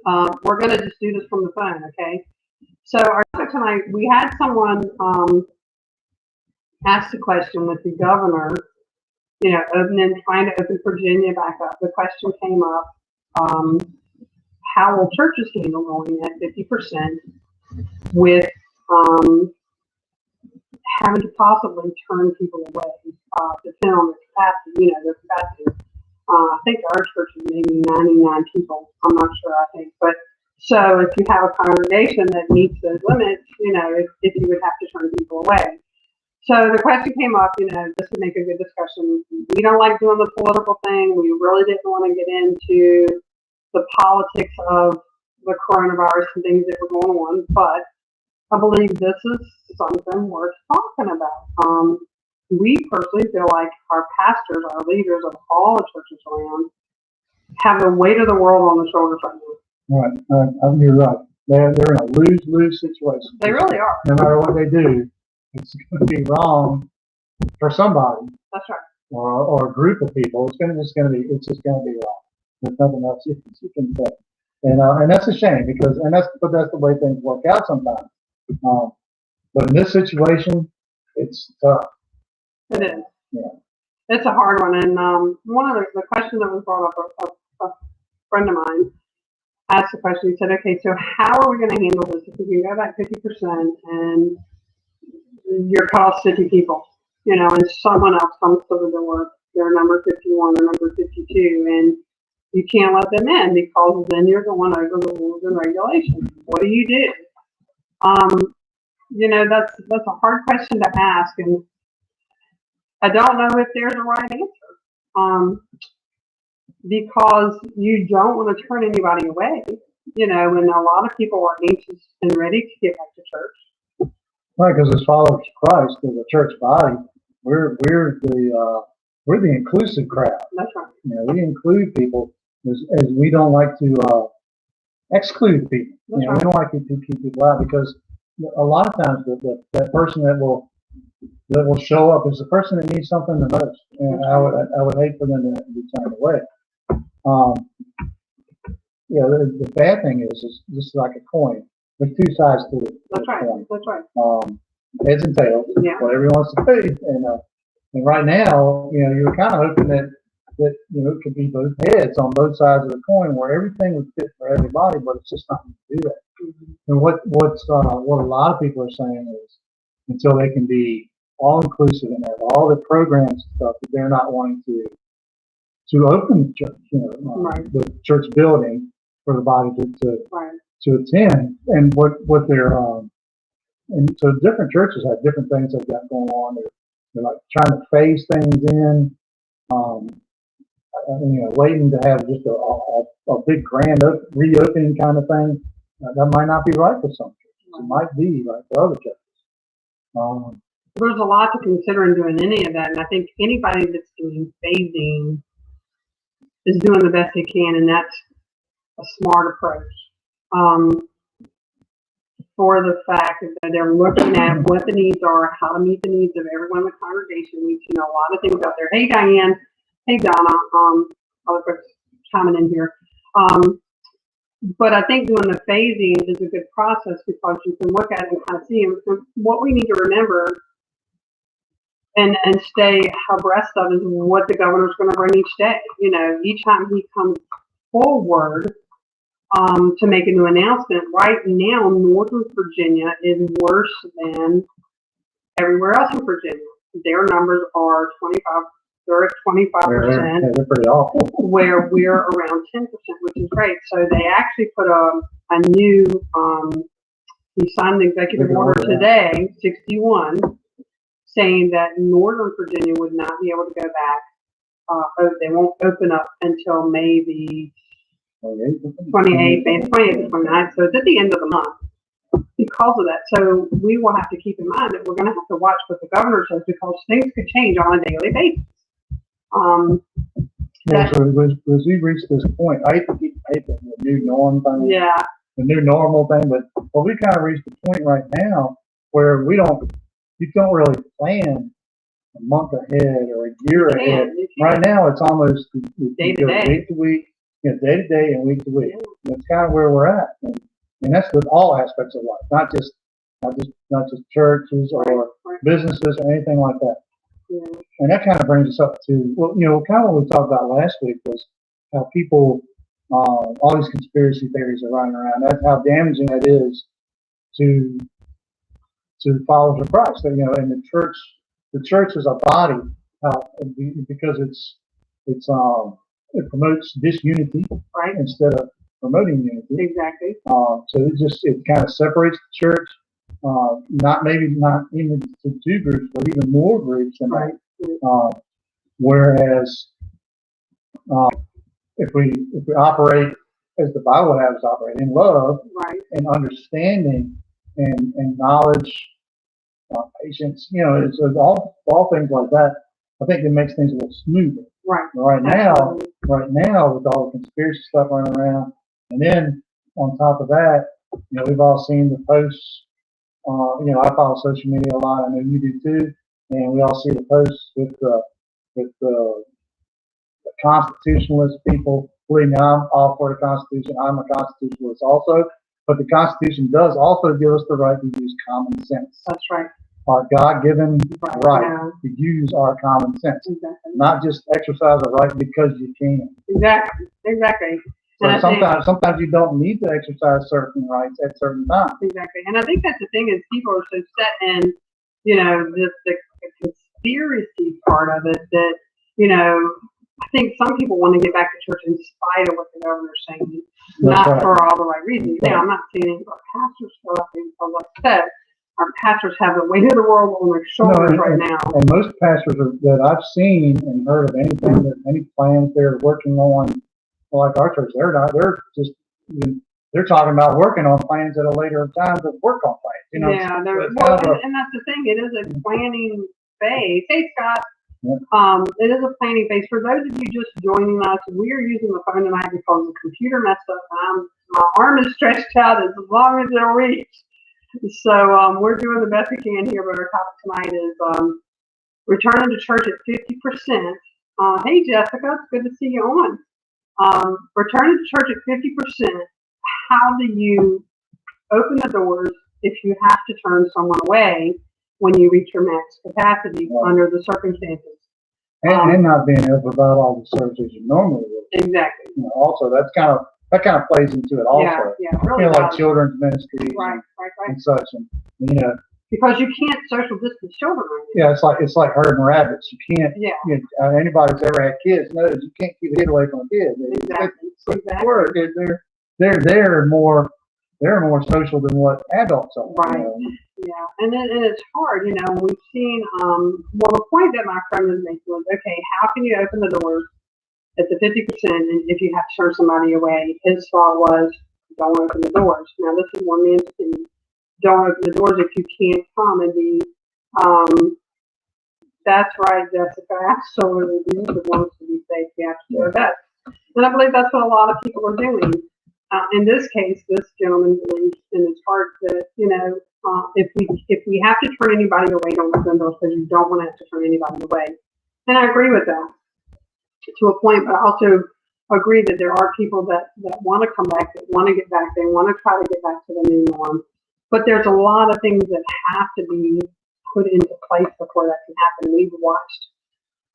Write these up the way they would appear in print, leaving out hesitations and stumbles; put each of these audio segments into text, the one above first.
We're going to just do this from the phone, okay? So our topic tonight, we had someone ask the question with the governor, trying to open Virginia back up. The question came up, how will churches handle going at 50% with having to possibly turn people away, depending on their capacity. I think our church is maybe 99 people. I'm not sure, I think. But so if you have a congregation that meets those limits, if you would have to turn people away. So the question came up, just to make a good discussion. We don't like doing the political thing. We really didn't want to get into the politics of the coronavirus and things that were going on, but I believe this is something worth talking about. We personally feel like our pastors, our leaders of all the churches around, have the weight of the world on their shoulders right now. Right, you're right. They're in a lose-lose situation. They really are. No matter what they do, it's going to be wrong for somebody. That's right. Or a group of people. It's just going to be wrong. There's nothing else you can say. And that's a shame because that's the way things work out sometimes. But in this situation, it's tough. It is. Yeah. It's a hard one. And one of the questions that was brought up, a friend of mine asked the question. He said, okay, so how are we going to handle this if we can go back 50% and you're cut off 50 people, and someone else comes to the door, they're number 51 or number 52, and you can't let them in because then you're going over the rules and regulations. What do you do? That's a hard question to ask, and I don't know if there's a right answer. Because you don't want to turn anybody away, and a lot of people are anxious and ready to get back to church. Right, because as followers of Christ, as a church body, we're the inclusive crowd. That's right. We include people as we don't like to exclude people. Right. We don't like to keep people out because a lot of times that person that will show up is the person that needs something the most, and I would hate for them to be turned away. The bad thing is just like a coin. There's two sides to it. That's right. Coin. That's right. Heads and tails. Yeah. Whatever he wants to be. And right now, you're kind of hoping that it could be both heads on both sides of the coin, where everything would fit for everybody, but it's just not going to do that. Mm-hmm. And what a lot of people are saying is, until they can be all inclusive and have all the programs and stuff, that they're not wanting to open the church, right. the church building for the body to attend, and what they're and so different churches have different things they've got going on. They're like trying to phase things in, waiting to have just a big grand reopening kind of thing. That might not be right for some churches. It might be right for other churches. There's a lot to consider in doing any of that, and I think anybody that's doing phasing is doing the best they can, and that's a smart approach. For the fact that they're looking at what the needs are, how to meet the needs of everyone in the congregation. We've seen a lot of things out there. Hey, Diane. Hey, Donna. Other folks chiming in here. But I think doing the phasing is a good process because you can look at it and kind of see what we need to remember and stay abreast of is what the governor's going to bring each day. Each time he comes forward to make a new announcement. Right now, Northern Virginia is worse than everywhere else in Virginia. Their numbers are 25. They're at 25%. They're pretty awful. Where we're around 10%, which is great. So they actually put a new. He signed the executive order today, 61, saying that Northern Virginia would not be able to go back. They won't open up until May the 28th and 29th. So it's at the end of the month because of that. So we will have to keep in mind that we're going to have to watch what the governor says because things could change on a daily basis. So as we reach this point, I hate the new norm thing. Yeah. The new normal thing, but we kind of reached the point right now where you don't really plan a month ahead or a year ahead. Right now, it's almost day to day, week to week. day to day and week to week. That's kind of where we're at, and that's with all aspects of life, not just churches or businesses or anything like that. Yeah. And that kind of brings us up to, well, kind of what we talked about last week was how people, all these conspiracy theories are running around. That's how damaging that is to followers of Christ. And the church is a body, because it promotes disunity, Right. instead of promoting unity. Exactly. So it kind of separates the church, not even to two groups, but even more groups than Right. that. Whereas if we operate as the Bible has us operate, in love, Right. and understanding, and knowledge, patience, it's all things like that. I think it makes things a little smoother. Right. Right Absolutely. now, with all the conspiracy stuff running around, and then on top of that, we've all seen the posts. I follow social media a lot. I know you do too, and we all see the posts with the constitutionalist people. Believe me, I'm all for the Constitution. I'm a constitutionalist also, but the Constitution does also give us the right to use common sense. That's right. Our God-given right Yeah. to use our common sense, Exactly. not just exercise a right because you can. Exactly. Exactly. So And I think, sometimes you don't need to exercise certain rights at certain times. exactly. And I think that's the thing is people are so set in, just the conspiracy part of it that, I think some people want to get back to church in spite of what the governor's saying, That's not right. for all the right reasons. Right. Now, I'm not saying any of our pastors feel like like I said, our pastors have the weight of the world on their shoulders right now. And most pastors that I've seen and heard of any plans they're working on, like our church, they're just, they're talking about working on plans at a later time to work on plans. Yeah, and that's the thing. It is a planning phase. Hey, Scott. Yeah. It is a planning phase. For those of you just joining us, we are using the phone tonight because the computer messed up. My arm is stretched out as long as it'll reach. So we're doing the best we can here, but our topic tonight is returning to church at 50%. Hey, Jessica, it's good to see you on. Returning to church at 50%. How do you open the doors if you have to turn someone away when you reach your max capacity under the circumstances? And not being able to provide all the services you normally would. Exactly. Also, that kind of plays into it also. Yeah, really. Like children's ministries, right. and such, and because you can't social distance children. Yeah, it's like herding rabbits. You can't. Yeah. Anybody who's ever had kids knows you can't keep a kid away from a kid. Exactly. They're more social than what adults are. Right. Yeah, and it's hard, we've seen, the point that my friend was making was, okay, how can you open the doors at the 50% and if you have to turn somebody away? His thought was, don't open the doors. Now, this is one man's opinion. Don't open the doors if you can't come and be, that's right, Jessica, absolutely. We want to be safe, we have to do our best. And I believe that's what a lot of people are doing. In this case, this gentleman believes in his heart that, if we have to turn anybody away, don't open doors because you don't want to have to turn anybody away. And I agree with that to a point, but I also agree that there are people that want to come back, that want to get back, they want to try to get back to the new norm. But there's a lot of things that have to be put into place before that can happen. We've watched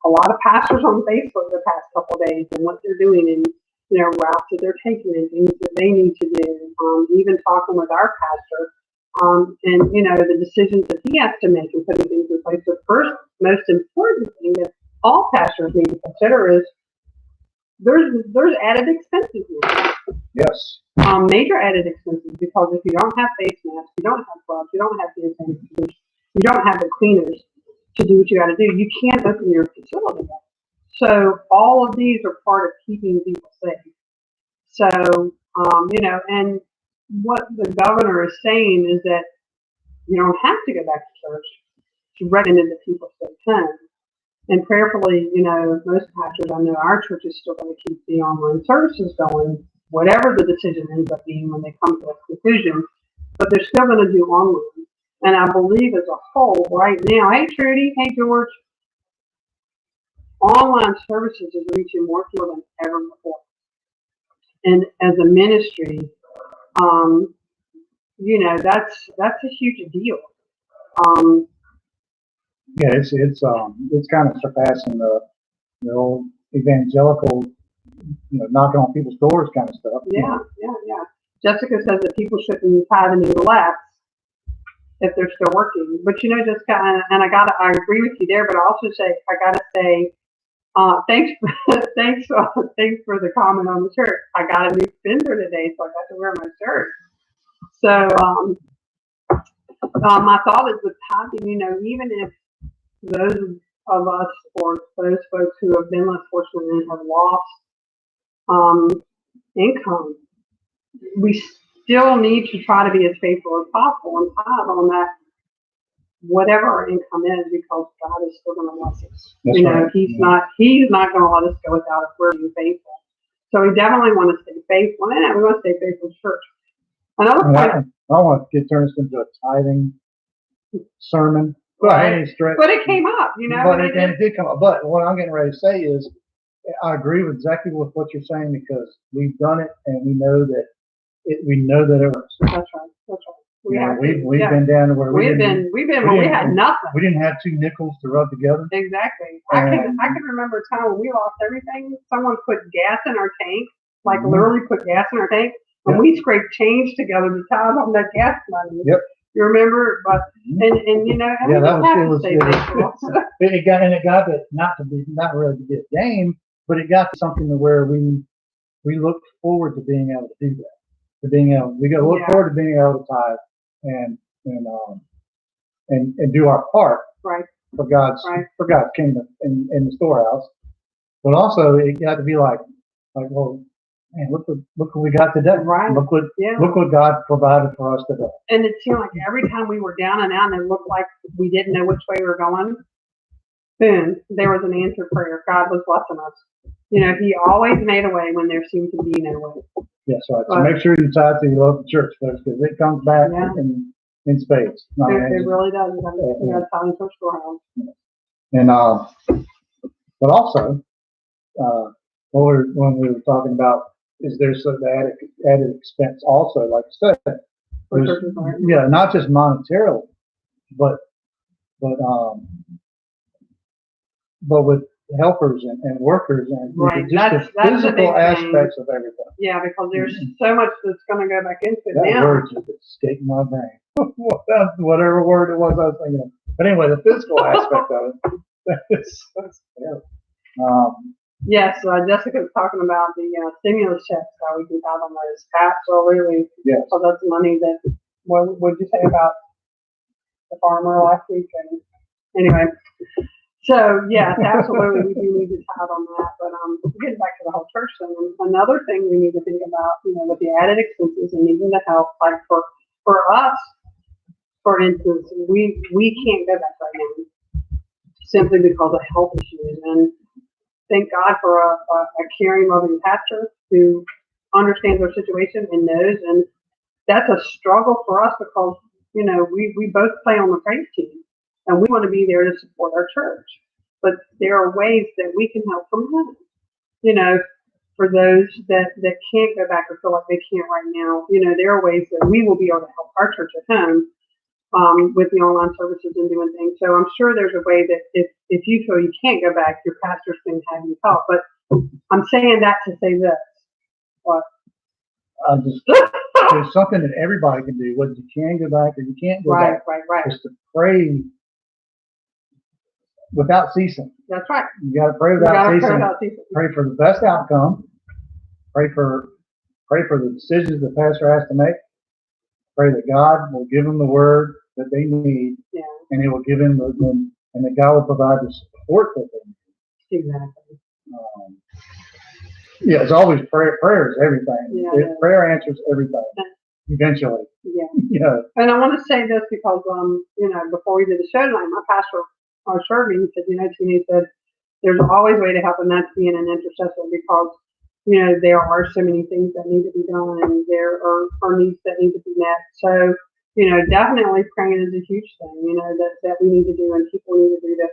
a lot of pastors on Facebook the past couple of days and what they're doing and routes that they're taking and things that they need to do. Even talking with our pastor, and the decisions that he has to make and putting things in place. The first most important thing that all pastors need to consider is there's added expenses now. Yes. Major added expenses, because if you don't have face masks, you don't have gloves, you don't have hand sanitizers, you don't have the cleaners to do what you got to do, you can't open your facility up. So all of these are part of keeping people safe. So, and what the governor is saying is that you don't have to go back to church to recommend that people stay home. And prayerfully, most pastors, I know our church is still going to keep the online services going, whatever the decision ends up being when they come to a conclusion, but they're still going to do online. And I believe as a whole right now, hey Trudy, hey George, online services is reaching more people than ever before. and as a ministry, um, that's a huge deal. Um, Yeah, it's kind of surpassing the old evangelical, knocking on people's doors kind of stuff. yeah. Jessica says that people shouldn't tithe and relax if they're still working. But Jessica, and I agree with you there. But I also gotta say, thanks, thanks for the comment on the shirt. I got a new fender today, so I got to wear my shirt. So, my thought is with tithing, even if those of us or those folks who have been less fortunate and have lost income, we still need to try to be as faithful as possible and tithe on that, whatever our income is, because God is still going to bless us. That's right. He's not going to let us go without if we're being faithful. So we definitely want to stay faithful, and we want to stay faithful to church. Another point. I don't want to turn this into a tithing sermon. Right. But it came up, But it did come up. But what I'm getting ready to say is, I agree with exactly with what you're saying, because we've done it and we know that it works. That's right. We've been down to where we've been when we had nothing. We didn't have 2 nickels to rub together. Exactly. I can remember a time when we lost everything. Someone put gas in our tank, like literally put gas in our tank, and we scraped change together to tithe on that gas money. Yep. You remember? But and we just have to stay faithful. It got to not really to get game, but it got to something to where we look forward to being able to do that. We got to look forward to being able to tithe and do our part for God's kingdom in the storehouse. But also it got to be like, well, man, look what we got today. Right. Look what God provided for us today. And it seemed like every time we were down and out and it looked like we didn't know which way we were going, boom, there was an answered prayer. God was blessing us. He always made a way when there seemed to be no way. Yes, right. So make sure you tithe to your local church, folks, because it comes back in spades. It really does. You got to tithe to a storehouse. And but also, when we were talking about, is there some added expense also, like I said, not just monetarily, but with helpers and workers and just the physical aspects of everything. Yeah, because there's so much that's going to go back into it that now. Word just escaped my brain. Whatever word it was I was thinking of. But anyway, the physical aspect of it. That's yes, Jessica was talking about the stimulus checks, how we can have on those. Absolutely. Yes. So that's money that, what did you say about the farmer last week? And anyway, so yes, absolutely, we do need to tithe on that. But getting back to the whole church thing, another thing we need to think about, with the added expenses and needing the help, like for us, for instance, we can't go back right now simply because of health issues. And thank God for a caring, loving pastor who understands our situation and knows. And that's a struggle for us because, we both play on the praise team and we want to be there to support our church. But there are ways that we can help from home, for those that can't go back or feel like they can't right now. There are ways that we will be able to help our church at home with the online services and doing things. So I'm sure there's a way that if you feel you can't go back, your pastors can have you help. But I'm saying that to say this. What? There's something that everybody can do, whether you can go back or you can't go back. Right. Is to pray without ceasing. That's right. You got to pray without ceasing. Pray for the best outcome. Pray for the decisions the pastor has to make. Pray that God will give them the word that they need, and He will give them and that God will provide the support that they need. Exactly. It's always prayer. Prayer is everything. Prayer answers everything. Eventually. Yeah. And I want to say this because before we did the show tonight, my pastor assured me. He said, Tina, he said, there's always a way to help, and that's being an intercessor because there are so many things that need to be done and there are needs that need to be met. So, definitely praying is a huge thing, that we need to do and people need to do that.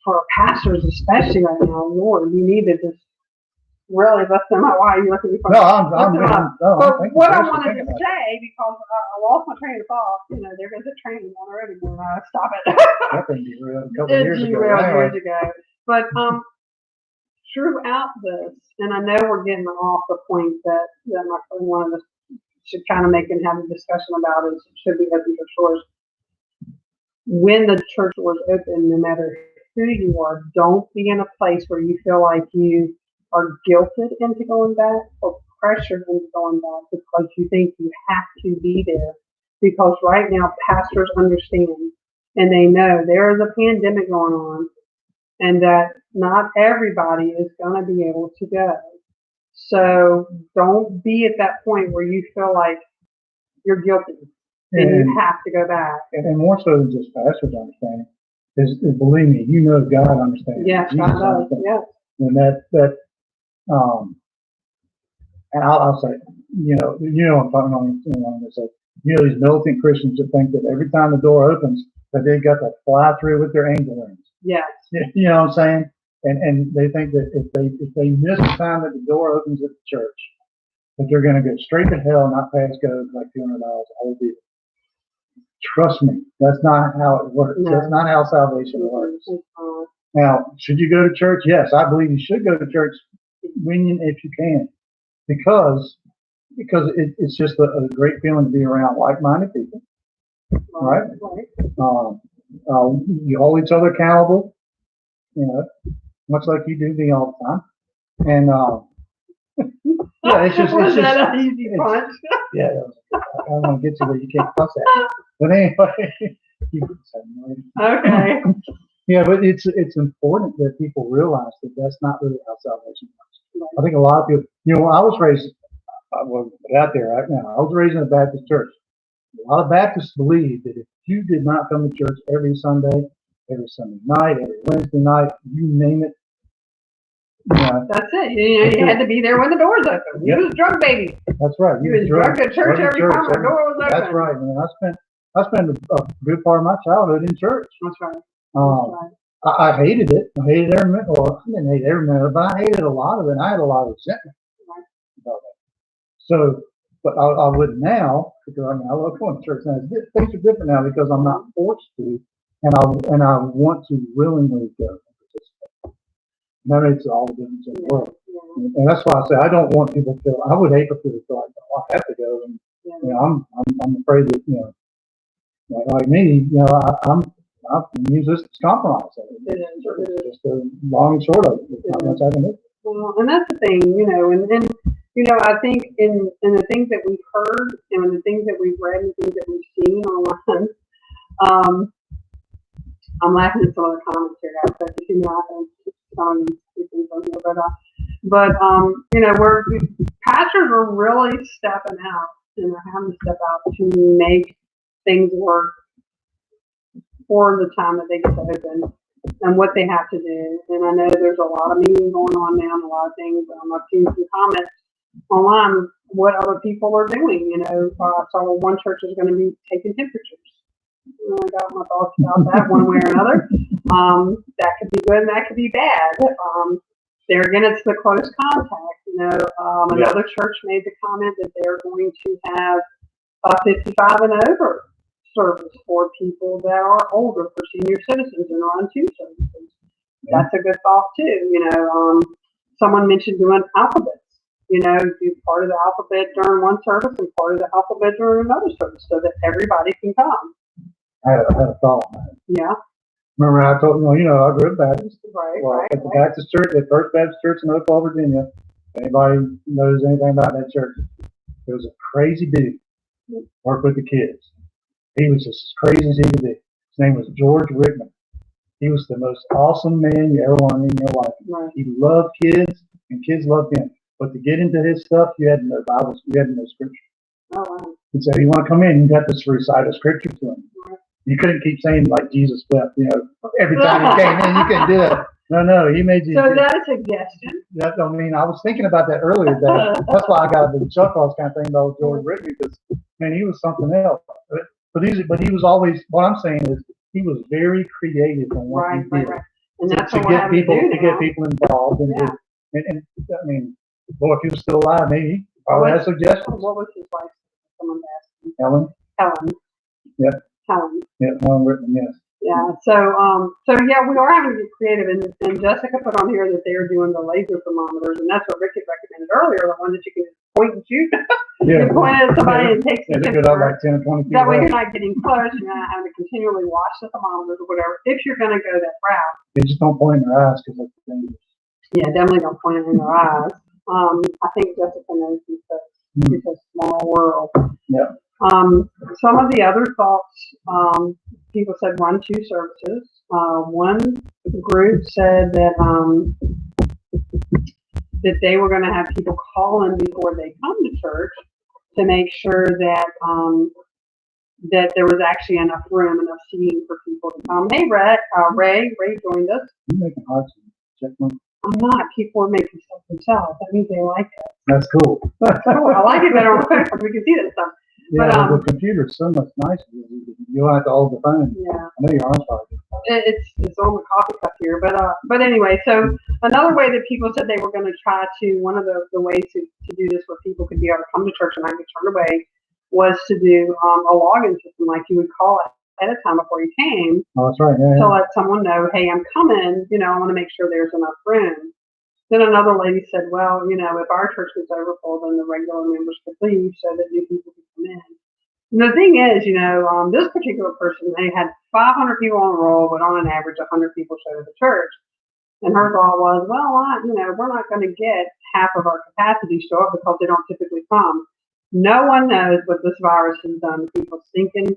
For pastors especially right now, Lord, we need to just really, that's not why you look at me funny. No, I'm But thinking, what I seriously wanted thinking to about it. say, because I lost my train of thought, there goes a train on the road again. Stop it. That thing derailed a couple It years ago. derailed Anyway, years ago. But throughout this, and I know we're getting off the point that my friend wanted us to kind of make and have a discussion about is should be open church doors. When the church doors open, no matter who you are, don't be in a place where you feel like you are guilted into going back or pressured into going back because you think you have to be there. Because right now, pastors understand and they know there is a pandemic going on and that not everybody is going to be able to go. So don't be at that point where you feel like you're guilty and you have to go back. And more so than just pastors understanding, is believe me, God understands. Yes, God does. Yes. And and I'll say, I'm talking on this. These militant Christians that think that every time the door opens, that they got to fly through with their angel wings. Yes. You know what I'm saying? And they think that if they miss the time that the door opens at the church, that they're going to go straight to hell, not pass go like $200 a whole deal. Trust me, that's not how it works. No. That's not how salvation works. Now, should you go to church? Yes, I believe you should go to church when if you can, because it's just a great feeling to be around like-minded people, right? You hold each other accountable, much like you do me all the time, and yeah, it's just an easy punch. Yeah, I want to get you where you can't cuss at me. But anyway, okay. Yeah, but it's important that people realize that that's not really how salvation works. Right. I think a lot of people, when I was raised, out there right now, I was raised in a Baptist church. A lot of Baptists believe that if you did not come to church every Sunday night, every Wednesday night, you name it. That's it. You had to be there when the doors open. You was a drug baby. That's right. You was drugged at church every time the door was open. That's right, man. I spent a good part of my childhood in church. That's right. I hated it. I hated every minute. Well, I didn't hate every minute, but I hated a lot of it. And I had a lot of resentment about that. So, but I would now, because I love going to church now. Things are different now because I'm not forced to, and I want to willingly go. That makes all the difference in the world. Yeah. And that's why I say I don't want people to feel, I would hate for people to feel like, oh, I have to go. And, I'm afraid that, like me, I use this as compromise. It's just the long and short of it. It's not much I can do. Well, and that's the thing, and I think in the things that we've heard and the things that we've read and things that we've seen online, I'm laughing at some of the comments here, guys, so if you we're pastors are really stepping out and they're having to step out to make things work for the time that they get to open and what they have to do. And I know there's a lot of meetings going on now and a lot of things. I've seen some comments online what other people are doing. I saw one church is going to be taking temperatures. I got my thoughts about that one way or another. That could be good and that could be bad. There again, it's the close contact. Another church made the comment that they're going to have a 55 and over service for people that are older, for senior citizens and are on 2 services. That's a good thought too. Someone mentioned doing alphabets. Do part of the alphabet during one service and part of the alphabet during another service so that everybody can come. I had a thought on that. Yeah. Remember I told you, I grew up Baptist. Right. At the Baptist church, the First Baptist Church in Oklahoma, Virginia. Anybody knows anything about that church? There was a crazy dude worked with the kids. He was just as crazy as he could be. His name was George Rickman. He was the most awesome man you ever want in your life. Right. He loved kids, and kids loved him. But to get into his stuff, you had to know Bible, you had to know Scripture. Oh, wow. And so you want to come in, you got to recite a Scripture to him. Right. You couldn't keep saying like Jesus wept, every time you came in, you couldn't do that. No, he made you. So is that a suggestion? I was thinking about that earlier today. That's why I got a big chuckle. I was kind of thinking about George Rickman because, man, he was something else. But he was always, what I'm saying is, he was very creative in what he did. And that's to get people involved and And I mean, boy, if he was still alive, maybe he probably had suggestions. What was his wife? Someone asked me. Helen? Helen. Yeah. Helen. Yeah, Helen Whitman, yes. Yeah. So yeah, we are having to get creative, and Jessica put on here that they are doing the laser thermometers, and that's what Rick had recommended earlier, the one that you can point and shoot. Yeah. You point at somebody and takes Yeah, the they go temperature. up like 10 or 20 feet That way away. you're not getting close, you're not having to continually watch the thermometers or whatever, if you're going to go that route. They just don't point in their eyes because it's dangerous. Yeah, definitely don't point it in their eyes. I think Jessica knows because it's a small world. Yeah. Some of the other thoughts, people said run 2 services. One group said that that they were going to have people call in before they come to church to make sure that that there was actually enough room, enough seating for people to come. Hey, Ray joined us. You making hearts and check marks? I'm not. People are making stuff themselves. That means they like it. That's cool. Cool. I like it better on paper. We can see that stuff. Yeah, But, the computer's so much nicer. You don't have to hold the phone. Yeah. I know your arm's probably. It's on the coffee cup here, but anyway, so another way that people said they were going to try to, one of the ways to do this where people could be able to come to church and not get turned away was to do a login system, like you would call it ahead of time before you came. Oh, that's right. Yeah, to let someone know, hey, I'm coming, I want to make sure there's enough room. Then another lady said, well, if our church was overfull, then the regular members could leave so that new people could come in. And the thing is, this particular person, they had 500 people on the roll, but on an average, 100 people showed at the church. And her thought was, well, we're not going to get half of our capacity show up because they don't typically come. No one knows what this virus has done to people's thinking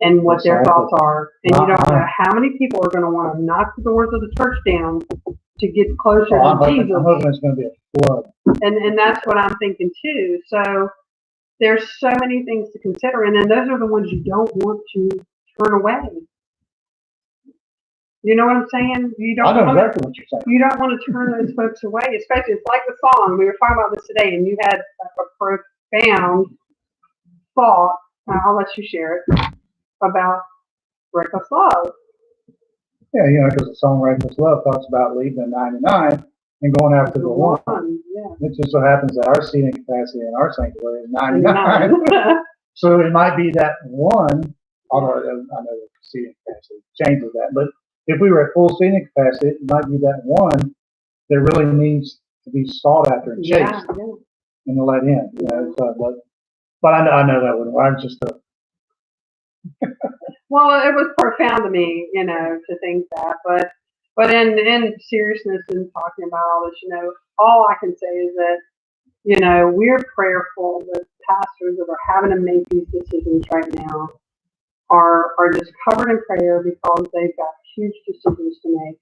and what their thoughts are. And you don't know how many people are going to want to knock the doors of the church down to get closer to Jesus. I'm hoping it's going to be a flood. And that's what I'm thinking too. So there's so many things to consider, and then those are the ones you don't want to turn away. You know what I'm saying? I know exactly what you're saying. You don't want to turn those folks away, especially it's like the song. We were talking about this today, and you had a profound thought. I'll let you share it about reckless love. Yeah, because the song Reckless Love talks about leaving the 99 and going after the one. Yeah. It just so happens that our seating capacity in our sanctuary is 99. So it might be that one, although I know the seating capacity changes that, but if we were at full seating capacity, it might be that one that really needs to be sought after and chased and let in. But I know that wouldn't work. I'm just Well, it was profound to me, to think that. But in seriousness and talking about all this, all I can say is that, we're prayerful that pastors that are having to make these decisions right now are just covered in prayer because they've got huge decisions to make.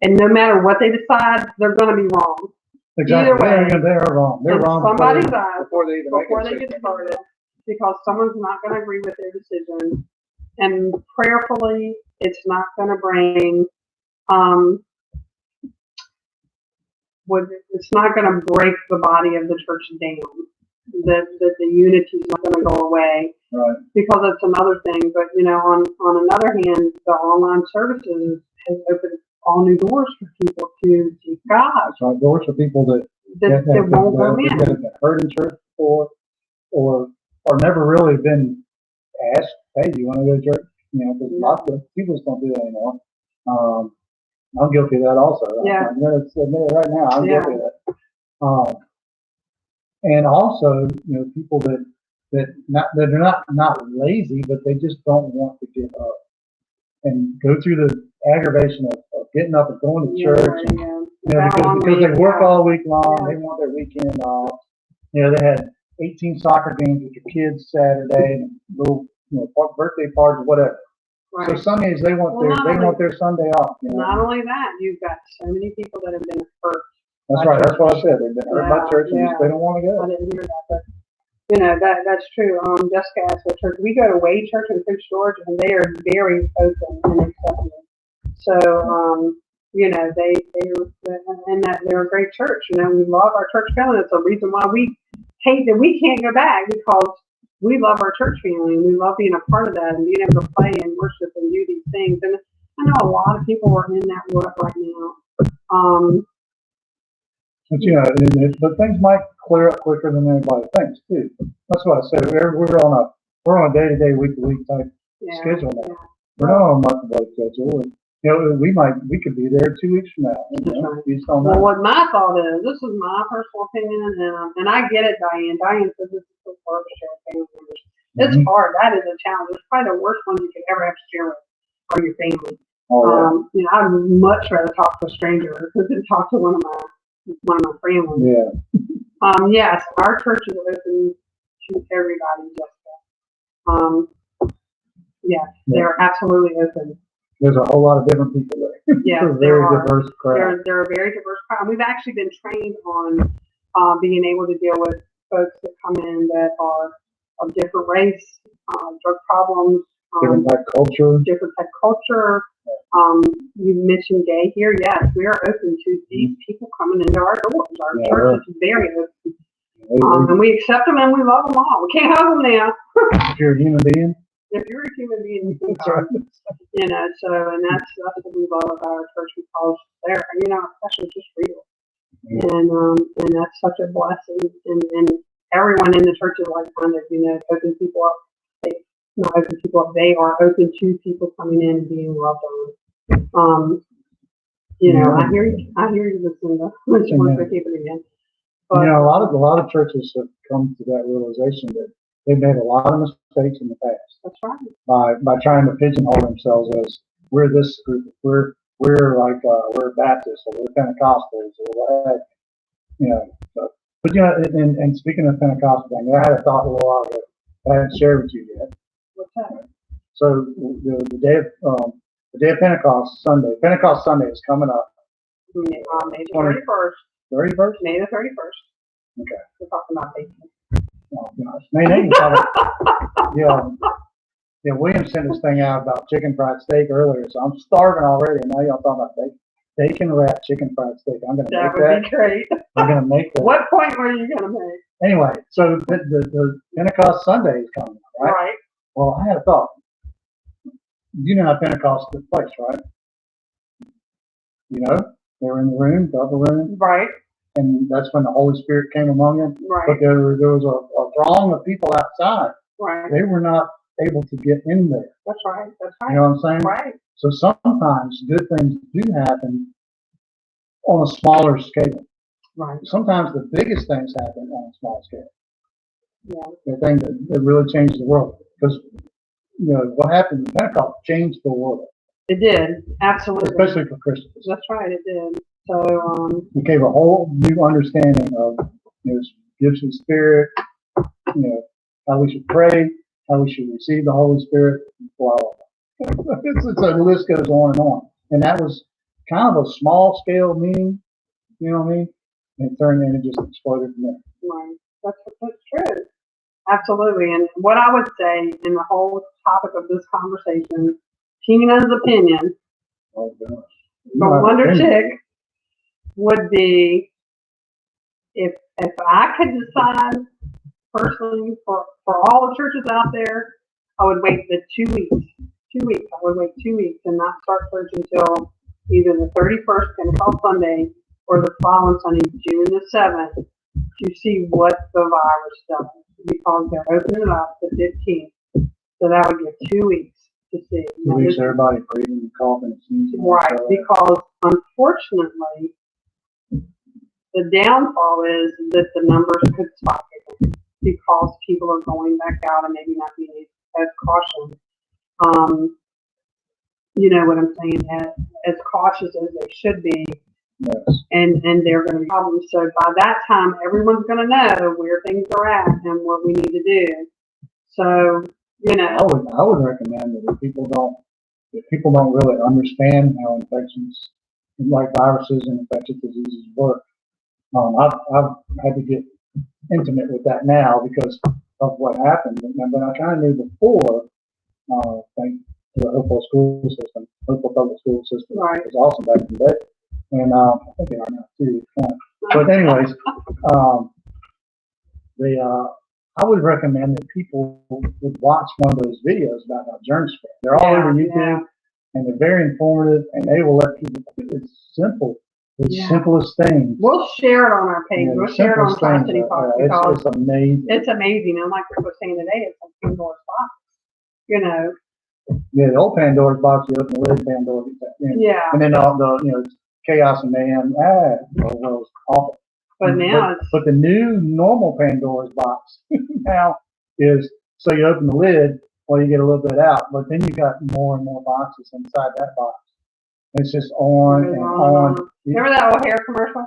And no matter what they decide, they're going to be wrong. Exactly. Either way, they are wrong. They're wrong somebody's eyes before they get started, because someone's not going to agree with their decision. And prayerfully, it's not going to bring, it's not going to break the body of the church down. The unity is not going to go away, right? Because that's another thing. But on another hand, the online services has opened all new doors for people to seek God. That's right, doors for people that won't go in. That have been hurt in church before, or never really been asked, hey, do you want to go to church? Because lots of people just don't do that anymore. I'm guilty of that also. Yeah. I'm going to admit it right now. I'm guilty of that. And also, people that are not lazy, but they just don't want to get up and go through the aggravation of getting up and going to church. Because they work all week long, they want their weekend off. They had 18 soccer games with your kids Saturday and little birthday parties, whatever. Right. So Sundays they want their Sunday off. Not only that, you've got so many people that have been hurt. That's right. That's what I said. They've been hurt by church and they don't want to go. I didn't hear that, but that's true. Jessica asked what church. We go to Wade Church in Prince George, and they are very open and accepting. So they're a great church. We love our church family. It's a reason why we hate that we can't go back, because we love our church family and we love being a part of that and being able to play and worship and do these things. And I know a lot of people are in that rut right now. But you know, but things might clear up quicker than anybody thinks too. That's what I said. We're on a day-to-day, week-to-week type Yeah. schedule now. Yeah. We're not on a month-to-month schedule. And, you know, we could be there 2 weeks from now. You know, Right. you just don't Well, know. what my thought is, this is my personal opinion, and I get it, Diane. Diane says this is the worst to share with family members. It's Mhm. hard. That is a challenge. It's probably the worst one you could ever have to share with or your family. Oh, yeah. You know, I'd much rather talk to a stranger than talk to one of my family. Yeah. Yes, our church is open to everybody, Jessica. Yes, they're absolutely open. There's a whole lot of different people there. Yes, It's a there very are. diverse crowd. They're a very diverse crowd. We've actually been trained on being able to deal with folks that come in that are of different race, drug problems, Different type culture. different type culture. You mentioned gay here. Yes, we are open to these people coming into our doors. Our Yeah, church right. is very open. If And we accept them and we love them all. We can't hug them now. you're a human being, If you're a human being, you can that's come. right. You know, and that's what we love about our church because they're, you know, especially just real. And that's such a blessing. And everyone in the church is like-minded, you know, open people up. Not open people up. They are open to people coming in and being loved on. You know, I hear you, Lucinda. When she wants to keep it again. But, You know, a lot of churches have come to that realization that they've made a lot of mistakes in the past that's right. by trying to pigeonhole themselves as we're this group, we're we're Baptists or we're Pentecostals or what, you know. But you know, and speaking of Pentecostal thing, I had a thought a little while ago I haven't shared with you yet. What's that? So the day of Pentecost Sunday is coming up. May the 31st. 31st? May the 31st. Okay. We're talking about bacon. Oh gosh. Yeah, William sent this thing out about chicken fried steak earlier, so I'm starving already, and now y'all talking about bacon wrapped chicken fried steak. I'm gonna That make would that. be great. I'm gonna make that. What point were you going to make? Anyway, so the Pentecost Sunday is coming, right? Right. Well, I had a thought. You know how Pentecost took place, right? You know, they were in the room, the upper room, Right. and that's when the Holy Spirit came among them. Right. But there was a throng of people outside. Right. They were not able to get in there. That's right. That's You right. know what I'm saying? Right. So sometimes good things do happen on a smaller scale. Right. Sometimes the biggest things happen on a small scale. Yeah. The thing that really changes the world. Because, you know, what happened in Pentecost changed the world, It did. Absolutely. especially for Christians. That's right. It did. So, It gave a whole new understanding of, you know, gifts of the Spirit, you know, how we should pray, how we should receive the Holy Spirit, blah, blah, blah. The list goes on and on. And that was kind of a small scale meeting, you know what I mean? And it turned in and just exploded from there. right. That's true. Absolutely. And what I would say in the whole topic of this conversation, Tina's opinion, Oh, gosh. the Wonder Chick, would be if I could decide personally for all the churches out there, I would wait the 2 weeks. 2 weeks. I would wait 2 weeks and not start church until either the 31st Pentecost Sunday or the following Sunday, June the 7th, to see what the virus does. Because they're opening it up the 15th. So that would give 2 weeks to see. 2 weeks, everybody breathing and coughing and sneezing. Right, because unfortunately, the downfall is that the numbers could spike again because people are going back out and maybe not being as cautious. You know what I'm saying? As cautious as they should be, Yes. and they're going to be problems. So by that time, everyone's going to know where things are at and what we need to do. So you know, I would recommend that if people don't really understand how infections, like viruses and infectious diseases work, I've had to get intimate with that now because of what happened. But I kind of knew before, thanks to the Hopewell school system, Hopewell public school system. right? It was awesome back in the day. And I think they are now too. But anyways, I would recommend that people would watch one of those videos about how germs spread. They're all over YouTube, and they're very informative, and they will let people. It's simple. the Yeah. simplest things. We'll share it on our page. Yeah, We'll the share it on simplest Tri things City are- Park it's, because it's amazing. it's amazing. And like Rick was saying today, it's like Pandora's box. You know, Yeah, the old Pandora's box, you open the lid, Pandora's, yeah. and then all the, it's chaos and mayhem. Well, it's awful. But now But the new normal Pandora's box now is, so you open the lid, well, you get a little bit out, but then you got more and more boxes inside that box. It's just on and on. Remember that old hair commercial?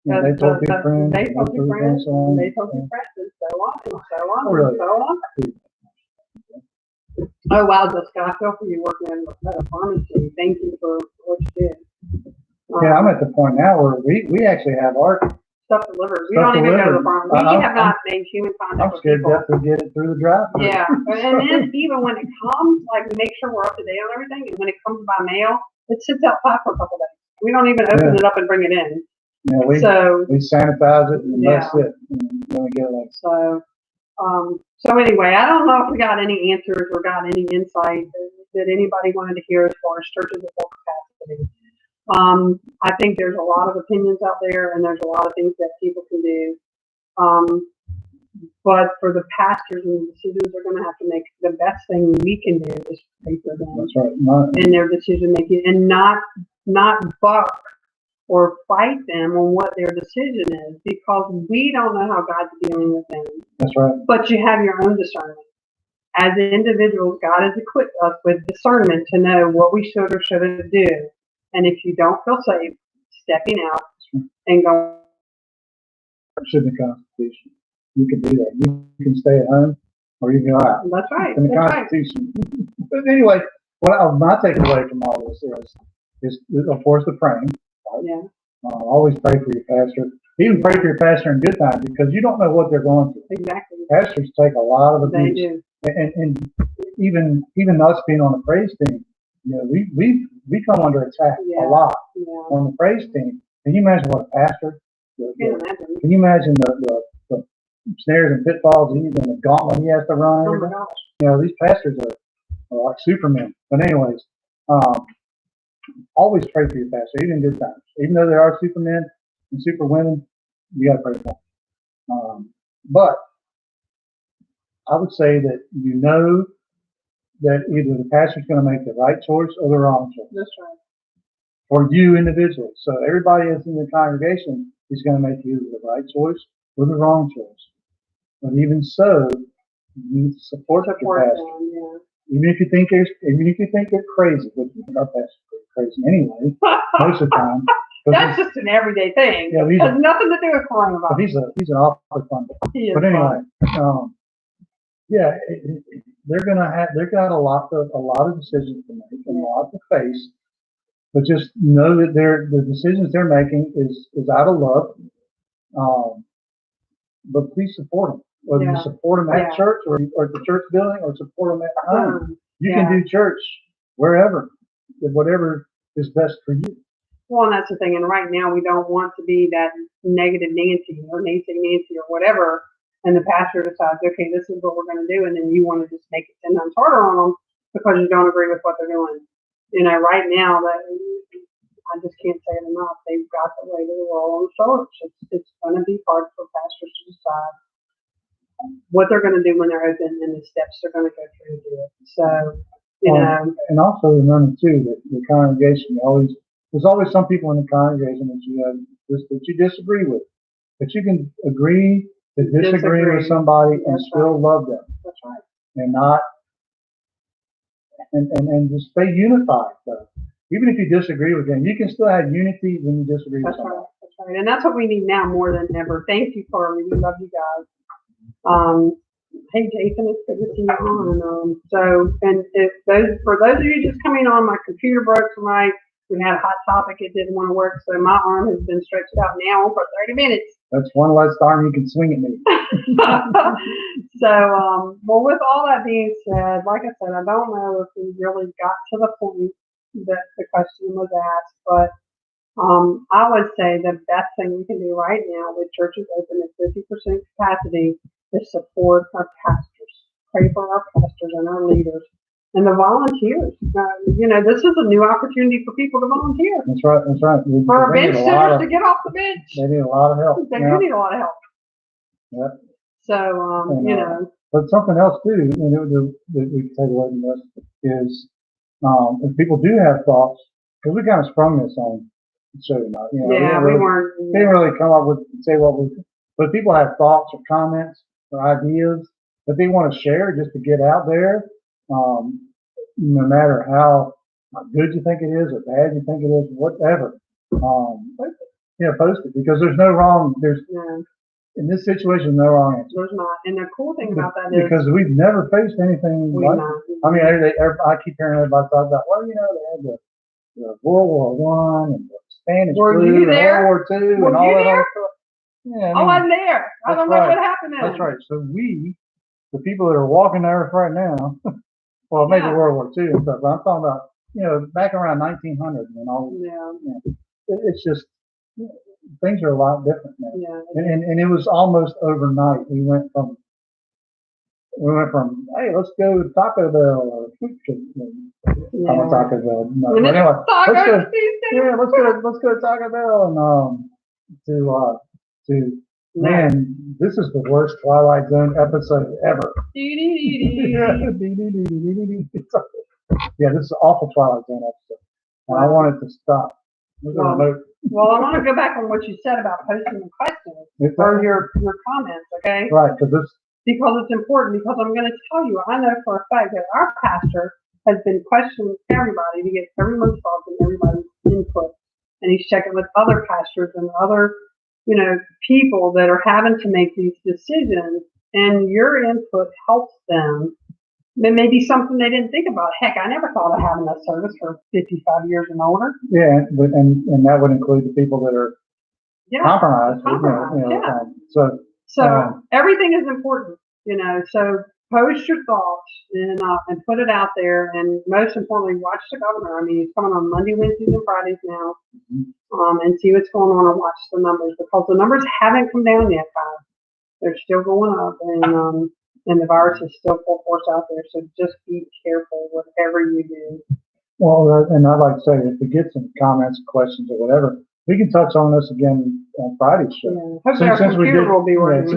Yeah, they told big friends. They told your friends. And They told your friends, and so on and so on Oh, really? and so on. Oh wow, Jessica, I feel for you working at a pharmacy. Thank you for what you did. Yeah, I'm at the point now where we actually have our Stuff delivered. We stuff don't even go to the delivered. pharmacy. We have not made human I'm contact with scared people. to get it through the drive-thru. Yeah, and then even when it comes, like we make sure we're up to date on everything. And when it comes by mail, it sits outside for a couple days. We don't even open it up and bring it in. Yeah, we sanitize it and that's it. And then we get like. So anyway, I don't know if we got any answers or got any insight that anybody wanted to hear as far as churches at full capacity. I think there's a lot of opinions out there, and there's a lot of things that people can do. But for the pastors and the decisions they're going to have to make, the best thing we can do is pray for them. That's right. In their decision making, and not buck or fight them on what their decision is, because we don't know how God's dealing with them. That's right. But you have your own discernment. As individuals, God has equipped us with discernment to know what we should or shouldn't do. And if you don't feel safe, stepping out and going. It's in the Constitution. You can do that. You can stay at home or you can go out. That's right. In the Constitution. But anyway, my takeaway from all this is of course the praying. Right? Yeah. Always pray for your pastor. Even pray for your pastor in good times, because you don't know what they're going through. Exactly. Pastors take a lot of abuse. They do. And even us being on the praise team, we come under attack a lot on the praise team. Can you imagine what a pastor? Can you imagine the snares and pitfalls and the gauntlet he has to run? Oh my gosh. These pastors are like supermen. But anyways, always pray for your pastor, even in good times. Even though there are supermen and superwomen, you got to pray for them. But I would say that that either the pastor's going to make the right choice or the wrong choice. That's right. For you individually. So everybody that's in the congregation is going to make either the right choice or the wrong choice. But even so, you need to support your pastor. Them, yeah. Even if you think they're crazy, which our pastor's crazy anyway, most of the time. That's just an everyday thing. Yeah, it has nothing to do with coronavirus. But he's an awful fun guy. But anyway, they've got a lot of decisions to make and a lot to face. But just know that the decisions they're making is out of love. But please support them. Whether you support them at church or at the church building, or support them at home. You can do church wherever, whatever is best for you. Well, and that's the thing. And right now, we don't want to be that negative Nancy or Nancy or whatever. And the pastor decides, okay, this is what we're going to do. And then you want to just make it 10 times harder on them because you don't agree with what they're doing. Right now, I just can't say it enough. They've got the weight of the world on their shoulders. It's going to be hard for pastors to decide what they're going to do when they're open and the steps they're going to go through to do it. So, and also remember too that the congregation there's always some people in the congregation that you disagree with, but you can agree to disagree with somebody and still love them. That's right. And not and just stay unified. So even if you disagree with them, you can still have unity when you disagree with somebody. That's right. And that's what we need now more than ever. Thank you, Carly. We love you guys. Hey, Jason, it's good to see you on. For those of you just coming on, my computer broke tonight. We had a hot topic. It didn't want to work, so my arm has been stretched out now for 30 minutes. That's one less arm you can swing at me. Well, with all that being said, like I said, I don't know if we really got to the point that the question was asked, but I would say the best thing we can do right now with churches open at 50% capacity is support our pastors. Pray for our pastors and our leaders And the volunteers, this is a new opportunity for people to volunteer. That's right. That's right. For our bench sitters to get off the bench. They need a lot of help. They do need a lot of help. Yep. So, But something else too, that we can take away from this is, if people do have thoughts, because we kind of sprung this on the show tonight. We weren't. We didn't really come up with say what we. But if people have thoughts or comments or ideas that they want to share just to get out there, no matter how good you think it is or bad you think it is, whatever, post it, because there's no wrong. In this situation, no wrong answer. There's not. And the cool thing about that is because we've never faced anything like that. I mean, I keep hearing everybody talk about, well, they had the World War One and the Spanish flu and World War Two and all that other stuff. Yeah, I wasn't there. I don't know what happened then. That's right. So the people that are walking the earth right now, well, maybe World War II and stuff, but I'm talking about, back around 1900 and all. It's just, things are a lot different now. Yeah. And it was almost overnight. We went from, hey, let's go to Taco Bell or Taco Bell. No, but anyway, let's go to Taco Bell and to man, this is the worst Twilight Zone episode ever. Yeah, this is an awful Twilight Zone episode. And I want it to stop. Well, I want to go back on what you said about posting the questions or your comments, okay? Right, because it's important. Because I'm going to tell you, I know for a fact that our pastor has been questioning everybody to get everyone's thoughts and everybody's input, and he's checking with other pastors and other, people that are having to make these decisions, and your input helps them. There may be something they didn't think about. Heck, I never thought of having a service for 55 years and older. Yeah, and that would include the people that are compromised. So everything is important, So post your thoughts and put it out there, and most importantly, watch the governor. I mean, he's coming on Monday, Wednesdays, and Fridays now, and see what's going on and watch the numbers, because the numbers haven't come down yet, guys. They're still going up, and the virus is still full force out there. So just be careful whatever you do. Well, and I'd like to say, if we get some comments, questions, or whatever, we can touch on this again on Friday's show. Yeah. Since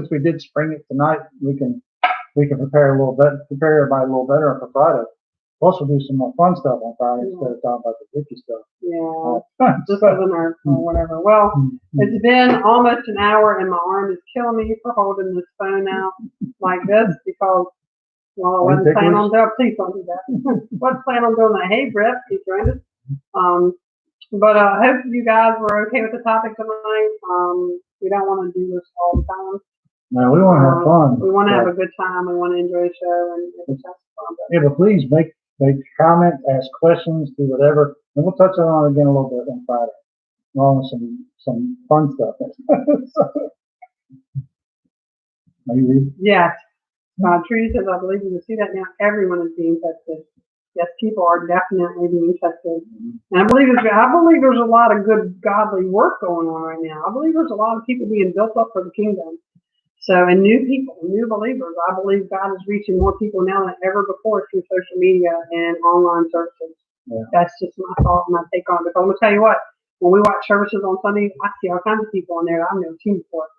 we did spring it tonight, we can prepare everybody a little better for Friday. Plus, we'll do some more fun stuff on Friday instead of talking about the Vicky stuff. Just as an or whatever. Well, it's been almost an hour, and my arm is killing me for holding this phone out like this because, I wasn't planning on doing. Please don't do that. Wasn't planning on doing that. Hey, Brett, you joined us. But hope you guys were okay with the topic tonight. We don't want to do this all the time. No, we want to have fun. We want to have a good time. We want to enjoy the show and it's fun. Yeah, but please make comments, ask questions, do whatever, and we'll touch on it again a little bit on Friday, along with some fun stuff. Are you reading? Yes. Trudy says, I believe you can see that now. Everyone is being tested. Yes, people are definitely being tested. And I believe there's a lot of good, godly work going on right now. I believe there's a lot of people being built up for the kingdom. So, and new people, new believers. I believe God is reaching more people now than ever before through social media and online services. Yeah. That's just my thought and my take on it. But I'm going to tell you what, when we watch services on Sunday, I see all kinds of people in there that I've never seen before.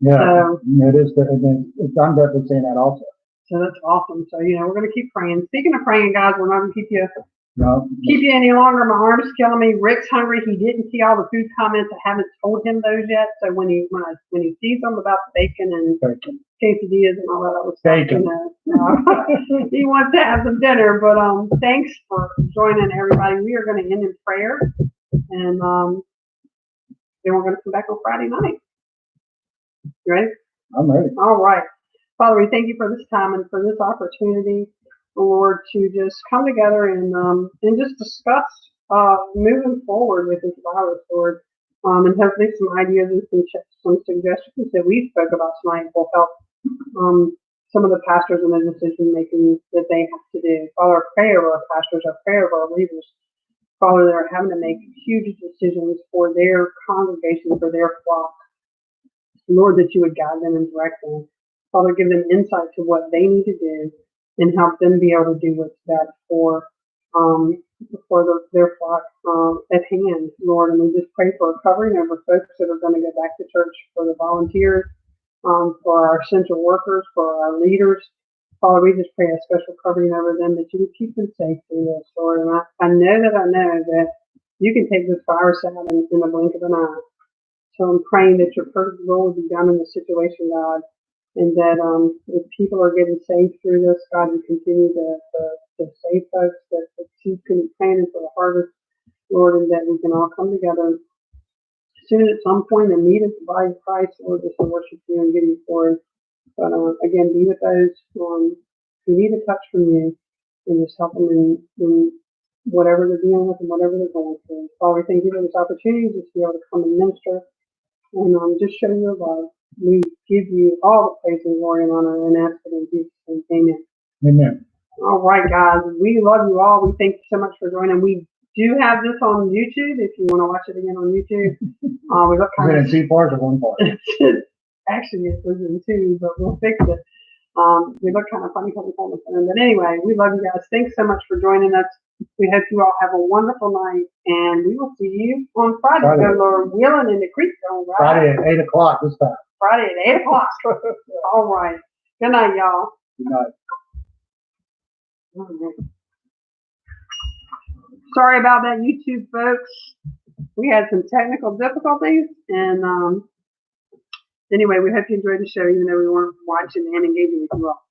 Yeah, so, it is. I'm definitely saying that also. So that's awesome. So, we're going to keep praying. Speaking of praying, guys, we're not going to keep you any longer. My arm's killing me. Rick's hungry. He didn't see all the food comments. I haven't told him those yet. So when he sees them about the bacon and quesadillas and all that other stuff, he wants to have some dinner. But thanks for joining, everybody. We are going to end in prayer, and then we're going to come back on Friday night. You ready? I'm ready. All right. Father, we thank you for this time and for this opportunity, Lord, to just come together and just discuss moving forward with this virus, Lord, and hopefully some ideas and some suggestions that we spoke about tonight will help some of the pastors in the decision making that they have to do. Father, I pray over our pastors, I pray over our leaders, Father, that are having to make huge decisions for their congregation, for their flock. Lord, that you would guide them and direct them. Father, give them insight to what they need to do and help them be able to do what's best um, their flock at hand, Lord. And we just pray for a covering over folks that are going to go back to church, for the volunteers, for our essential workers, for our leaders. Father, we just pray a special covering over them, that you would keep them safe through this, Lord. And I know that you can take this virus out in the blink of an eye. So I'm praying that your perfect will will be done in the situation, God, and that if people are getting saved through this, God, you continue to save folks, that the seeds can be planted for the harvest, Lord, and that we can all come together soon at some point and meet at the body of Christ, Lord, just to worship you and give you glory. But again, be with those who need a touch from you, and just help them in whatever they're dealing with and whatever they're going through. Father, we thank you for this opportunity just to be able to come and minister and just show your love. We give you all the praise and glory and honor and ask it in Jesus' name. Amen. Amen. All right, guys. We love you all. We thank you so much for joining. We do have this on YouTube if you want to watch it again on YouTube. We look kind in 2 parts or 1 part? Actually, it was in 2, but we'll fix it. We look kind of funny coming on the phone. But anyway, we love you guys. Thanks so much for joining us. We hope you all have a wonderful night, and we will see you on Friday. So, Lord willing, in the creek zone, right? Friday at 8 o'clock this time. Friday at 8 o'clock. All right. Good night, y'all. Good night. All right. Sorry about that, YouTube folks. We had some technical difficulties, and anyway, we hope you enjoyed the show, even though we weren't watching and engaging with you all.